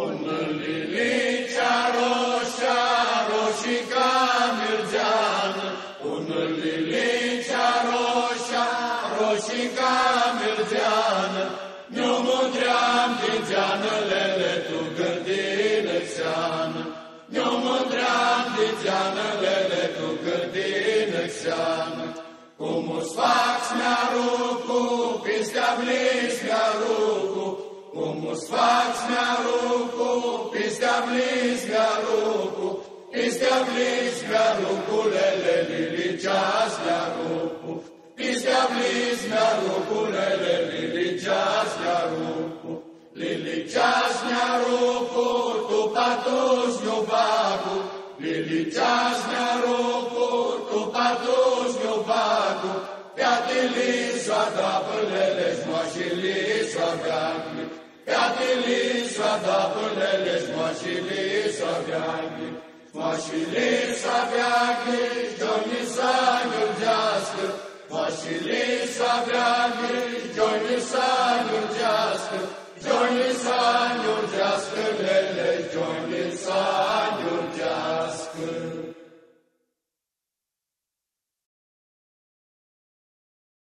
Un lilicea roșia, roșica mirgeană, un lilicea roșia, roșica mirgeană, ne-o mândream din geanălele tu gârdină seană, ne-o mândream din geanălele tu gârdină seană. Cum îți faci mi-arucu, pistea-blis mi-arucu, cum îți faci mi-arucu, pistea-blis mi-arucu, pistea-blis mi-arucu, lele liliceas mi-arucu, pistea-blis mi-arucu, lele liliceas mi-arucu, liliceas mi-arucu, tu patus mi-ubacu, liliceas mi-arucu, tu patus mi-ubacu, Piatili soadapălele smoașili soaveagli, Piatili soadapălele smoașili soaveagli, smoașili soaveagli, Johnny să înurgească, smoașili soaveagli, Johnny să înurgească, Johnny să înurgească, lele, Johnny să